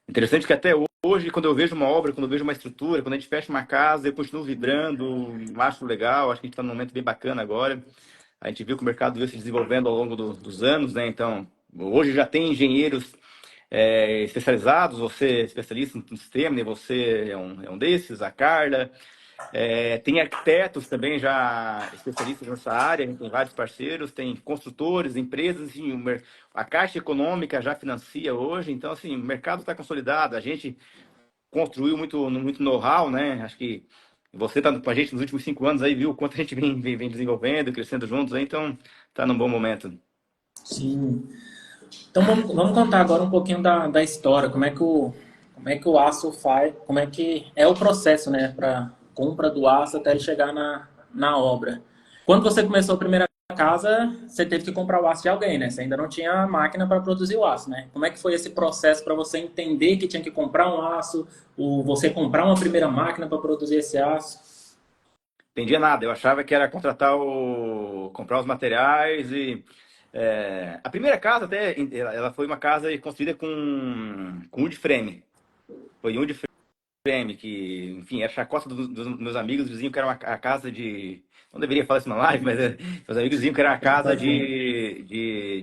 Interessante que até hoje, quando eu vejo uma obra, quando eu vejo uma estrutura, quando a gente fecha uma casa, eu continuo vibrando, acho legal, acho que a gente está num momento bem bacana agora. A gente viu que o mercado veio se desenvolvendo ao longo dos anos, né? Então, hoje já tem engenheiros especializados, você é especialista no sistema, né? Você é um desses, a Carla. Tem arquitetos também já especialistas nessa área, a gente tem vários parceiros, tem construtores, empresas, assim, a Caixa Econômica já financia hoje, então assim, o mercado está consolidado, a gente construiu muito know-how, né? Acho que você está com a gente nos últimos 5 anos aí, viu o quanto a gente vem desenvolvendo, crescendo juntos aí, então está num bom momento. Sim. Então vamos contar agora um pouquinho da história, como é que o aço faz, como é que é o processo, né, para compra do aço até ele chegar na obra. Quando você começou a primeira casa, você teve que comprar o aço de alguém, né? Você ainda não tinha máquina para produzir o aço, né? Como é que foi esse processo para você entender que tinha que comprar um aço, ou você comprar uma primeira máquina para produzir esse aço? Entendia nada, eu achava que era comprar os materiais e a primeira casa até ela foi uma casa construída com wood frame. Foi wood frame que, enfim, era chacota dos meus amigos, diziam que era a casa de, não deveria falar isso na live, mas meus amigos diziam que era a casa Pode vir.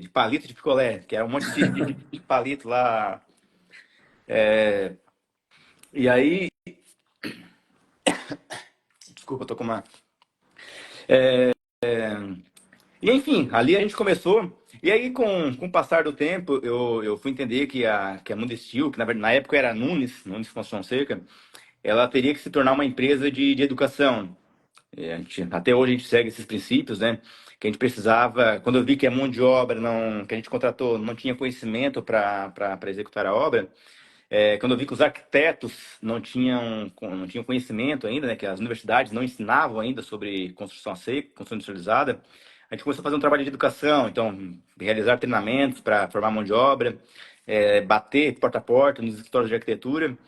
de palito de picolé, que era um monte de palito lá. E aí, desculpa, eu tô com uma. E enfim, ali a gente começou. E aí, com o passar do tempo, eu fui entender que a Mundo Steel, que na época era Nunes Construção Seca, ela teria que se tornar uma empresa de educação. Até hoje a gente segue esses princípios, né? Que a gente precisava, quando eu vi que a mão de obra que a gente contratou não tinha conhecimento para executar a obra, quando eu vi que os arquitetos não tinham conhecimento ainda, né? Que as universidades não ensinavam ainda sobre construção seca, construção industrializada, a gente começou a fazer um trabalho de educação, então realizar treinamentos para formar mão de obra, bater porta a porta nos escritórios de arquitetura.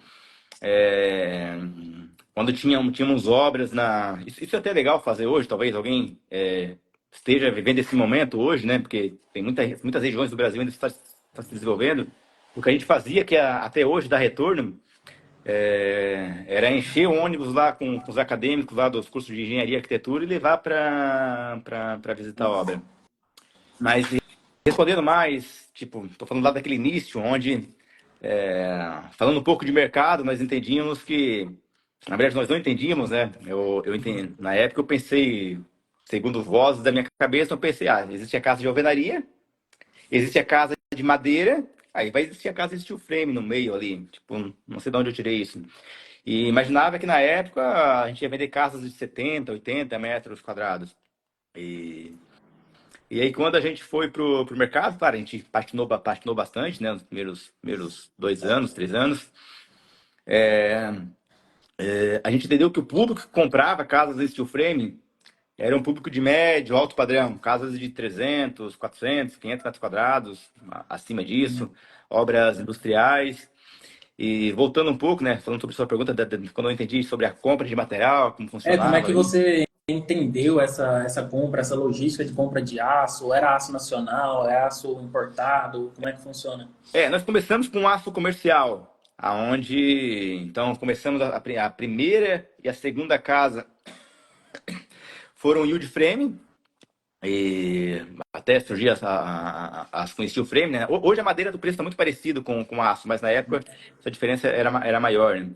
É, Quando tínhamos obras Isso é até legal fazer hoje, talvez alguém esteja vivendo esse momento hoje, né? Porque tem muitas regiões do Brasil ainda está se desenvolvendo. O que a gente fazia, que até hoje dá retorno, era encher o ônibus lá com os acadêmicos lá dos cursos de engenharia e arquitetura e levar para visitar a obra. Mas respondendo mais, tipo, estou falando lá daquele início, onde, falando um pouco de mercado, nós entendíamos que, na verdade, nós não entendíamos, né? Eu entendi, na época eu pensei, segundo vozes da minha cabeça, eu pensei, existe a casa de alvenaria, existe a casa de madeira, aí vai existir a casa de steel frame no meio ali, tipo, não sei de onde eu tirei isso. E imaginava que na época a gente ia vender casas de 70, 80 metros quadrados. E e aí, quando a gente foi pro mercado, claro, a gente patinou bastante, né? Nos primeiros 2 anos, 3 anos. A gente entendeu que o público que comprava casas de steel frame era um público de médio, alto padrão. Casas de 300, 400, 500 metros quadrados, acima disso. Obras industriais. E voltando um pouco, né? Falando sobre sua pergunta, quando eu entendi sobre a compra de material, como Como é funcionava que ali. você entendeu essa compra, essa logística de compra de aço? Era aço nacional? É aço importado? Como é que funciona? Nós começamos com um aço comercial, aonde então começamos a primeira e a segunda casa foram yield frame e até surgir as com steel frame, né? Hoje a madeira do preço está muito parecido com aço, mas na época essa diferença era maior, né?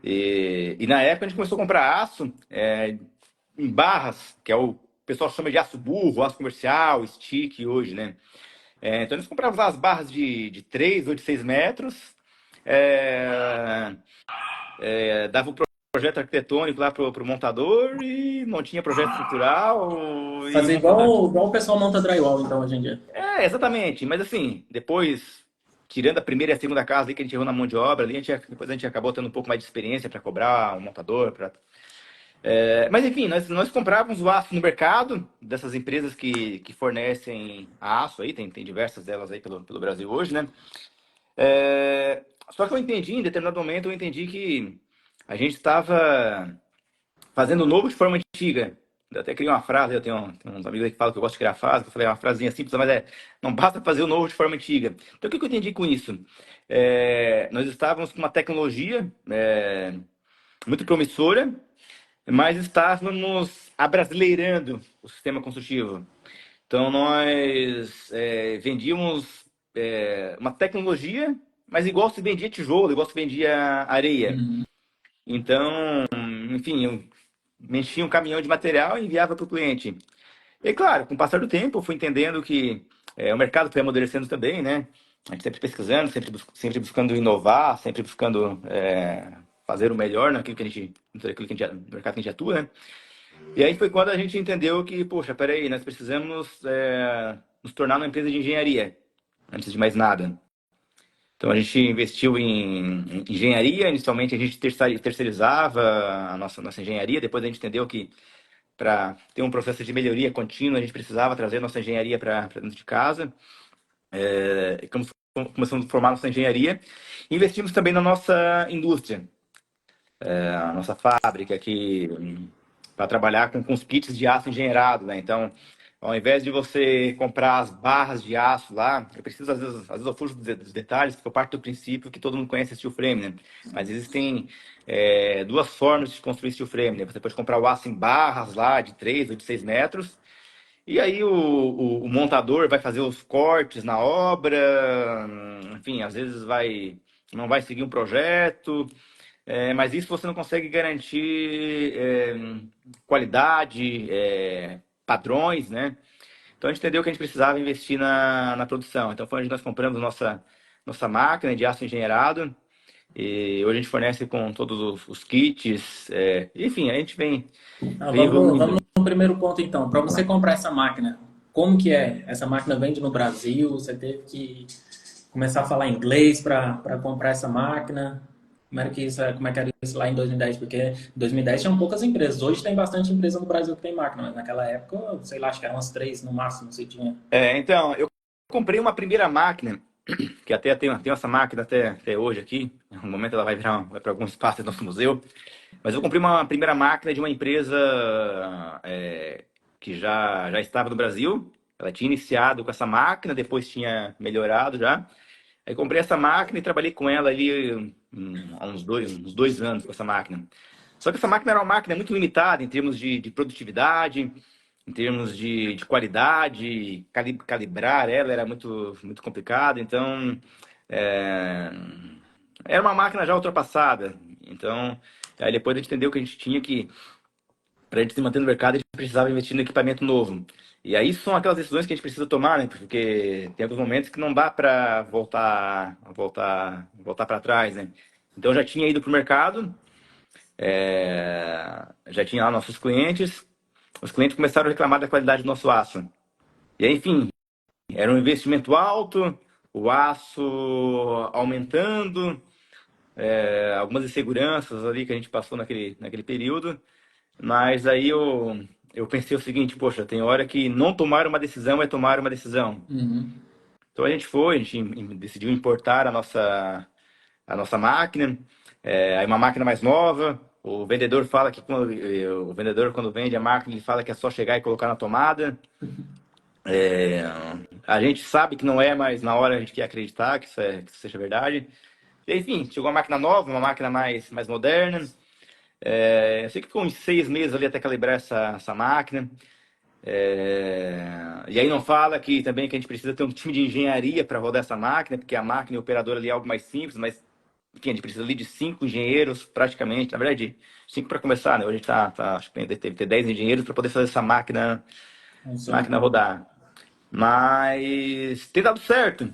E na época a gente começou a comprar aço em barras, que é o pessoal chama de aço burro, aço comercial, stick hoje, né? Então eles compravam lá as barras de 3 ou de 6 metros, é, dava o projeto arquitetônico lá pro montador e não tinha projeto estrutural e o Fazer montador. igual o pessoal monta drywall, então, hoje em dia. Exatamente, mas assim, depois, tirando a primeira e a segunda casa ali que a gente errou na mão de obra, ali, depois a gente acabou tendo um pouco mais de experiência para cobrar o montador. Mas enfim, nós comprávamos o aço no mercado, dessas empresas que fornecem aço aí, tem diversas delas aí pelo Brasil hoje, né? Só que em determinado momento, eu entendi que a gente estava fazendo novo de forma antiga. Eu até criei uma frase, tenho uns amigos aí que falam que eu gosto de criar frase, que eu falei uma frasinha simples, mas não basta fazer o novo de forma antiga. Então, o que eu entendi com isso? Nós estávamos com uma tecnologia muito promissora, mas estávamos abrasileirando o sistema construtivo. Então, nós vendíamos uma tecnologia, mas igual se vendia tijolo, igual se vendia areia. Uhum. Então, enfim, eu mexia um caminhão de material e enviava para o cliente. E claro, com o passar do tempo, eu fui entendendo que o mercado foi amadurecendo também, né? A gente sempre pesquisando, sempre buscando inovar, sempre buscando fazer o melhor naquilo que a gente, no mercado que a gente atua, né? E aí foi quando a gente entendeu que, poxa, peraí, nós precisamos nos tornar uma empresa de engenharia, antes de mais nada. Então a gente investiu em engenharia, inicialmente a gente terceirizava a nossa engenharia, depois a gente entendeu que para ter um processo de melhoria contínua, a gente precisava trazer nossa engenharia para dentro de casa. Começamos a formar nossa engenharia. Investimos também na nossa indústria, a nossa fábrica aqui, para trabalhar com os kits de aço engenheirado, né? Então, ao invés de você comprar as barras de aço lá, eu preciso, às vezes eu fujo dos detalhes, porque eu parto do princípio que todo mundo conhece steel frame, né? Mas existem duas formas de construir steel frame, né? Você pode comprar o aço em barras lá, de 3 ou de 6 metros, e aí o montador vai fazer os cortes na obra, enfim, às vezes não vai seguir um projeto, mas isso você não consegue garantir qualidade, padrões, né? Então a gente entendeu que a gente precisava investir na produção. Então foi onde nós compramos nossa máquina de aço engenheirado. E hoje a gente fornece com todos os kits. Enfim, a gente Ah, vem vamos evoluindo. no primeiro ponto então. Para você comprar essa máquina, como que é? Essa máquina vende no Brasil? Você teve que começar a falar inglês para comprar essa máquina? Como é que era isso lá em 2010? Porque em 2010 tinham poucas empresas. Hoje tem bastante empresa no Brasil que tem máquina, mas naquela época, sei lá, acho que eram umas três no máximo, você tinha. Então, eu comprei uma primeira máquina, que até tenho essa máquina até hoje aqui. No momento ela vai para algum espaço do nosso museu. Mas eu comprei uma primeira máquina de uma empresa que já estava no Brasil. Ela tinha iniciado com essa máquina, depois tinha melhorado já. Aí comprei essa máquina e trabalhei com ela ali há uns 2 anos com essa máquina. Só que essa máquina era uma máquina muito limitada em termos de produtividade, em termos de qualidade, calibrar ela era muito, muito complicado. Então, é, era uma máquina já ultrapassada. Então, aí depois a gente entendeu que a gente tinha que, para a gente se manter no mercado, a gente precisava investir no equipamento novo. E aí são aquelas decisões que a gente precisa tomar, né? Porque tem alguns momentos que não dá para voltar para trás, né? Então, eu já tinha ido para o mercado, já tinha lá nossos clientes, os clientes começaram a reclamar da qualidade do nosso aço. E aí, enfim, era um investimento alto, o aço aumentando, algumas inseguranças ali que a gente passou naquele período. Mas aí eu pensei o seguinte, poxa, tem hora que não tomar uma decisão é tomar uma decisão. Uhum. Então a gente decidiu importar a nossa máquina, aí uma máquina mais nova. O vendedor fala que o vendedor quando vende a máquina ele fala que é só chegar e colocar na tomada. É, a gente sabe que não é, mas na hora a gente quer acreditar que isso seja verdade. E, enfim, chegou uma máquina nova, uma máquina mais moderna. Eu sei que ficou uns 6 meses ali até calibrar essa máquina. E aí não fala que também que a gente precisa ter um time de engenharia para rodar essa máquina, porque a máquina e o operador ali é algo mais simples, mas enfim, a gente precisa ali de 5 engenheiros praticamente, na verdade, 5 para começar, né? Hoje a gente acho que deve ter 10 engenheiros para poder fazer essa máquina Funciona. rodar. Mas tem dado certo.